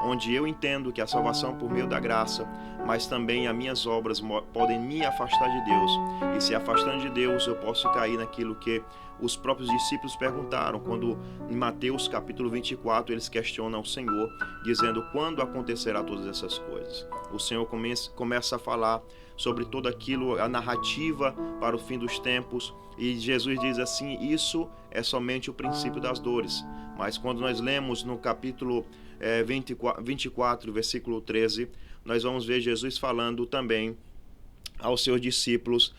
onde eu entendo que a salvação por meio da graça, mas também as minhas obras podem me afastar de Deus. E se afastando de Deus, eu posso cair naquilo que os próprios discípulos perguntaram, quando em Mateus capítulo 24 eles questionam o Senhor, dizendo: quando acontecerá todas essas coisas? O Senhor começa a falar sobre tudo aquilo, a narrativa para o fim dos tempos, e Jesus diz assim: isso é somente o princípio das dores. Mas quando nós lemos no capítulo 24, versículo 13, nós vamos ver Jesus falando também aos seus discípulos: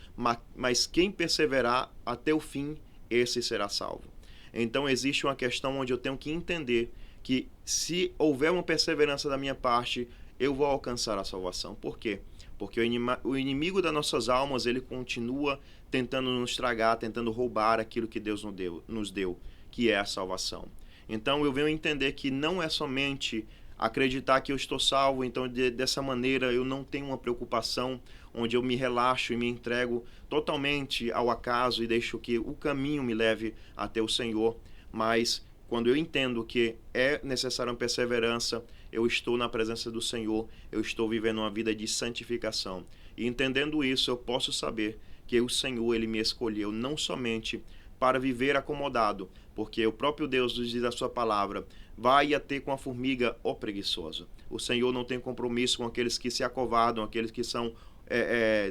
mas quem perseverar até o fim, esse será salvo. Então existe uma questão onde eu tenho que entender que, se houver uma perseverança da minha parte, eu vou alcançar a salvação. Por quê? Porque o inimigo das nossas almas, ele continua tentando nos estragar, tentando roubar aquilo que Deus nos deu, que é a salvação. Então eu venho entender que não é somente acreditar que eu estou salvo, então dessa maneira eu não tenho uma preocupação, onde eu me relaxo e me entrego totalmente ao acaso e deixo que o caminho me leve até o Senhor. Mas quando eu entendo que é necessária uma perseverança, eu estou na presença do Senhor, eu estou vivendo uma vida de santificação. E entendendo isso, eu posso saber que o Senhor, ele me escolheu não somente para viver acomodado, porque o próprio Deus nos diz a sua palavra: vai a ter com a formiga, ó preguiçoso. O Senhor não tem compromisso com aqueles que se acovardam, aqueles que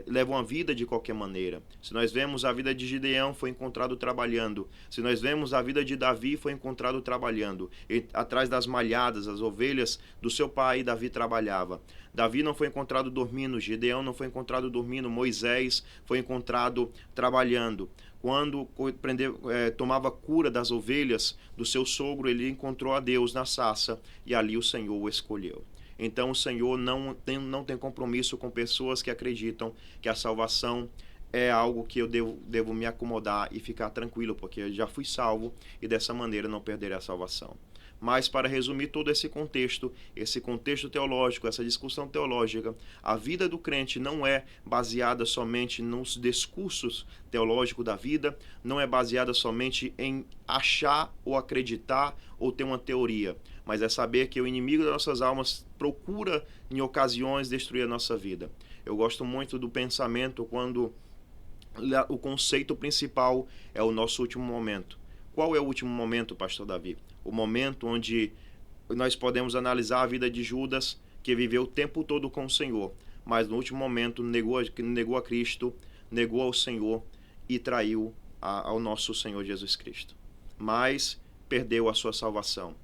levam a vida de qualquer maneira. Se nós vemos a vida de Gideão, foi encontrado trabalhando. Se nós vemos a vida de Davi, foi encontrado trabalhando. E, atrás das malhadas, as ovelhas do seu pai, Davi trabalhava. Davi não foi encontrado dormindo, Gideão não foi encontrado dormindo, Moisés foi encontrado trabalhando. Quando tomava cura das ovelhas do seu sogro, ele encontrou a Deus na sarça, e ali o Senhor o escolheu. Então o Senhor não tem compromisso com pessoas que acreditam que a salvação é algo que eu devo me acomodar e ficar tranquilo, porque eu já fui salvo e dessa maneira não perderei a salvação. Mas, para resumir todo esse contexto teológico, essa discussão teológica, a vida do crente não é baseada somente nos discursos teológicos da vida, não é baseada somente em achar ou acreditar ou ter uma teoria, mas é saber que o inimigo das nossas almas procura, em ocasiões, destruir a nossa vida. Eu gosto muito do pensamento quando o conceito principal é o nosso último momento. Qual é o último momento, pastor Davi? O momento onde nós podemos analisar a vida de Judas, que viveu o tempo todo com o Senhor, mas no último momento negou a Cristo, negou ao Senhor e traiu ao nosso Senhor Jesus Cristo. Mas perdeu a sua salvação.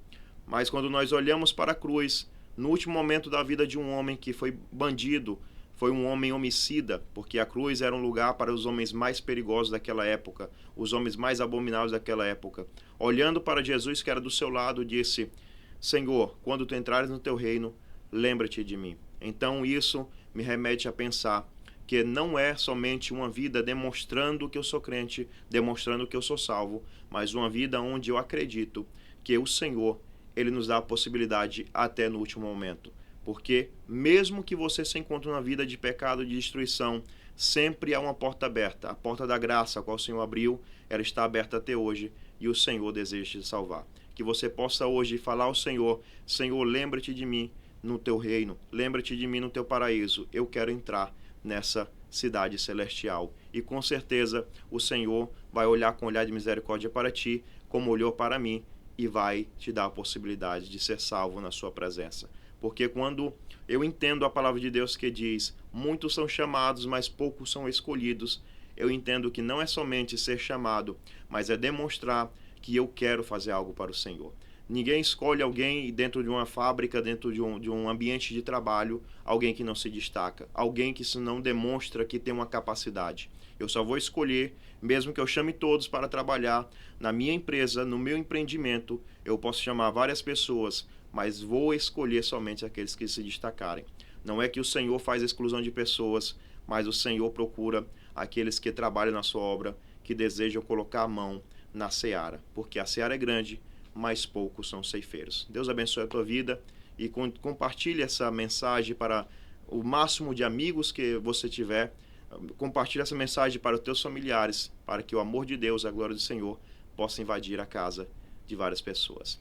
Mas quando nós olhamos para a cruz, no último momento da vida de um homem que foi bandido, foi um homem homicida, porque a cruz era um lugar para os homens mais perigosos daquela época, os homens mais abomináveis daquela época. Olhando para Jesus, que era do seu lado, disse: Senhor, quando tu entrares no teu reino, lembra-te de mim. Então isso me remete a pensar que não é somente uma vida demonstrando que eu sou crente, demonstrando que eu sou salvo, mas uma vida onde eu acredito que o Senhor, ele nos dá a possibilidade até no último momento. Porque mesmo que você se encontre numa vida de pecado, de destruição, sempre há uma porta aberta. A porta da graça, a qual o Senhor abriu, ela está aberta até hoje, e o Senhor deseja te salvar. Que você possa hoje falar ao Senhor: Senhor, lembra-te de mim no teu reino, lembra-te de mim no teu paraíso. Eu quero entrar nessa cidade celestial. E com certeza o Senhor vai olhar com olhar de misericórdia para ti, como olhou para mim, e vai te dar a possibilidade de ser salvo na sua presença. Porque quando eu entendo a palavra de Deus que diz: muitos são chamados, mas poucos são escolhidos, eu entendo que não é somente ser chamado, mas é demonstrar que eu quero fazer algo para o Senhor. Ninguém escolhe alguém dentro de uma fábrica, dentro de um ambiente de trabalho, alguém que não se destaca, alguém que não demonstra que tem uma capacidade. Eu só vou escolher, mesmo que eu chame todos para trabalhar na minha empresa, no meu empreendimento, eu posso chamar várias pessoas, mas vou escolher somente aqueles que se destacarem. Não é que o Senhor faz exclusão de pessoas, mas o Senhor procura aqueles que trabalham na sua obra, que desejam colocar a mão na seara, porque a seara é grande, mas poucos são ceifeiros. Deus abençoe a tua vida e compartilhe essa mensagem para o máximo de amigos que você tiver. Compartilhe essa mensagem para os teus familiares, para que o amor de Deus, a glória do Senhor, possa invadir a casa de várias pessoas.